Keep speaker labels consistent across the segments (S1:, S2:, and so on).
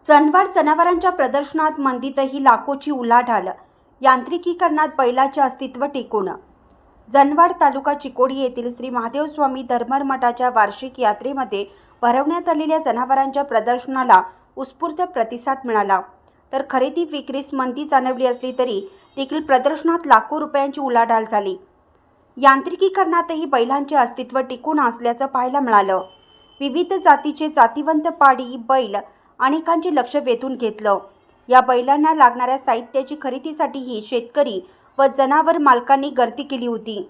S1: चणवाड जनावरांच्या प्रदर्शनात मंदीतही लाखोची उलाढाल, यांत्रिकीकरणात बैलाचे अस्तित्व टिकून। जनवाड तालुका चिकोडी येथील श्री महादेव स्वामी धर्मर मठाच्या वार्षिक यात्रेमध्ये भरवण्यात आलेल्या जनावरांच्या प्रदर्शनाला उत्स्फूर्त प्रतिसाद मिळाला, तर खरेदी विक्रीस मंदी जाणवली असली तरी देखील प्रदर्शनात लाखो रुपयांची उलाढाल झाली। यांत्रिकीकरणातही बैलांचे अस्तित्व टिकून असल्याचं पाहायला मिळालं। विविध जातीचे जातिवंत पाडी बैल अनेकांचे लक्ष वेधून घेतलं। या बैलांना लागणाऱ्या साहित्याची खरेदीसाठीही शेतकरी व जनावर मालकांनी गर्दी केली होती।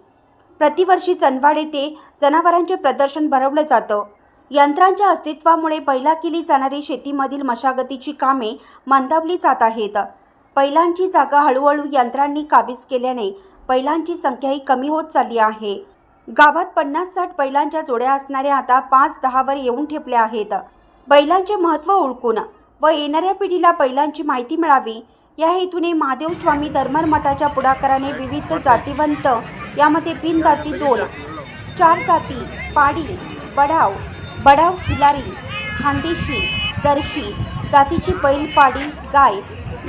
S1: प्रतिवर्षी चणवाड येथे जनावरांचे प्रदर्शन भरवलं जातं। यंत्रांच्या अस्तित्वामुळे पहिला केली जाणारी शेतीमधील मशागतीची कामे मंदावली जात आहेत। बैलांची जागा हळूहळू यंत्रांनी काबीज केल्याने बैलांची संख्याही कमी होत चालली आहे। गावात 50-60 बैलांच्या जोड्या असणाऱ्या आता 5-10 वर येऊन ठेपल्या आहेत। बैलांचे महत्त्व ओळखून व येणाऱ्या पिढीला बैलांची माहिती मिळावी या हेतूने महादेव स्वामी धर्मर मठाच्या पुढाकाराने विविध जातिवंत, यामध्ये बिनदाती 2, 4 दाती, पाडी, बडाव खिलारी, खानदेशी, जर्सी जातीची बैल, पाडी, गाय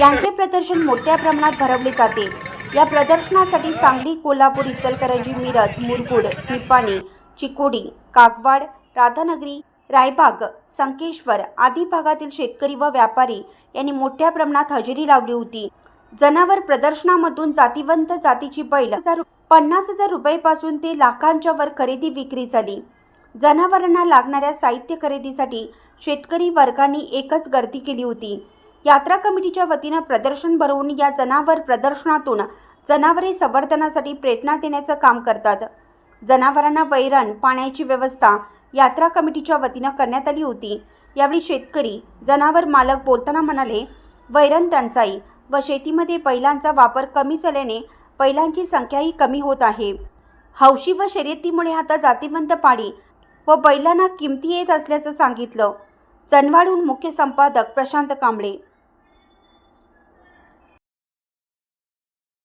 S1: यांचे प्रदर्शन मोठ्या प्रमाणात भरवले जाते। या प्रदर्शनासाठी सांगली, कोल्हापूर, इचलकरंजी, मिरज, मुरगुड, निपाणी, चिकोडी, कागवाड, राधानगरी, रायबाग, संकेश्वर आदी भागातील शेतकरी व व्यापारी यांनी मोठ्या प्रमाणात हजेरी लावली होती। जनावर प्रदर्शनामधून जातिवंत जातीची बैल 50,000 रुपयांपासून ते लाखांच्या वर खरेदी विक्री झाली। जनावरांना लागणाऱ्या साहित्य खरेदीसाठी शेतकरी वर्गाने एकच गर्दी केली होती। यात्रा कमिटीच्या वतीने प्रदर्शन भरवून या जनावर प्रदर्शनातून जनावरे संवर्धनासाठी प्रेरणा देण्याचं काम करतात। जनावरांना वैरण, पाण्याची व्यवस्था यात्रा कमिटीच्या वतीने करण्यात आली होती। यावेळी शेतकरी, जनावर मालक बोलताना म्हणाले, वैरण टंचाई व शेतीमध्ये बैलांचा वापर कमी झाल्याने बैलांची संख्याही कमी होत आहे। हौशी व शर्यतीमुळे आता जातिवंत पाडी व बैलांना किमती येत असल्याचं सांगितलं। चणवाडहून मुख्य संपादक प्रशांत कांबळे।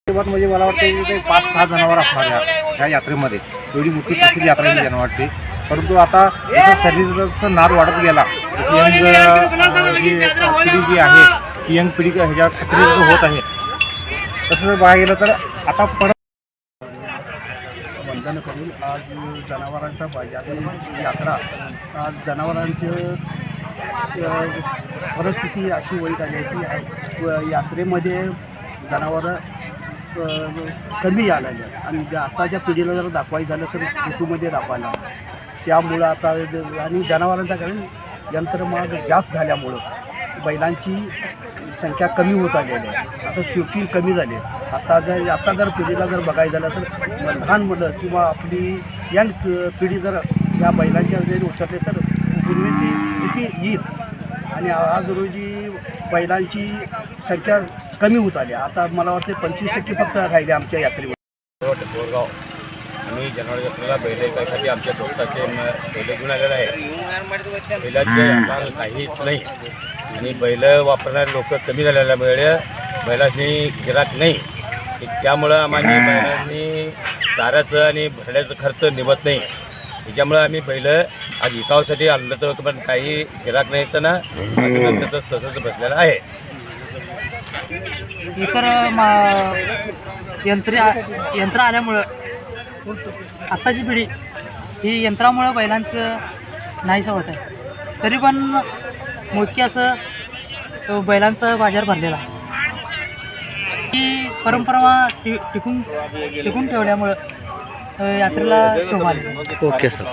S2: म्हणजे मला वाटतं की 5-6 जनावर असणार या यात्रेमध्ये, एवढी मोठी प्रसिद्ध यात्रा ही वाटते। परंतु आता जसं सर्व्हिसचा नाद वाढत गेला, पिढी जी आहे ती यंग पिढी ह्याच्या सक्रिय होत आहे, तसं बघायला गेलं तर आता परत
S3: वंदन करून आज जनावरांचा यात्रा, आज जनावरांची परिस्थिती अशी वाईट आली आहे की यात्रेमध्ये जनावरं कमी आलेले आहेत आणि आताच्या पिढीला जर दाखवायचं झालं तर ऋतूमध्ये दाखवायला, त्यामुळं आता आणि जनावरांचा कारण यंत्रमाग जास्त झाल्यामुळं बैलांची संख्या कमी होत आलेली आहे। आता शौकीन कमी झाले। आता जर पिढीला जर बघायचं झालं तर लहान मुलं किंवा आपली यंग पिढी जर या बैलांच्या जरी उतरले तर पूर्वीची स्थिती येईल आणि आज रोजी बैलांची संख्या कमी होत आली। आता मला वाटते 25% फक्त राहिले आमच्या यात्रेमध्ये।
S2: बोरगाव आम्ही जनवाड जत्रेला बैल ऐकायसाठी आमच्या दोस्ताचे बैल घेऊन आलेलं आहे। बैलाचे आता काहीच नाही आणि बैल वापरणारे लोक कमी झालेल्यामुळे बैलांनी गिराक नाही, त्यामुळं आम्हाला बैलांनी चाऱ्याचं आणि भरण्याचं खर्च निभत नाही। त्याच्यामुळं आम्ही बैल आज विकावासाठी आणलं तर पण काही गिराक नाही, तर ना तसंच बसलेलं आहे।
S4: इतर यंत्र आल्यामुळं आत्ताची पिढी ही यंत्रामुळं बैलांचं नाहीसं होत आहे। तरी पण मोजके असं बैलांचा बाजार भरलेला आहे। ही परंपरा टिकून ठेवल्यामुळं यात्रेला शोभा आली।
S5: Okay sir.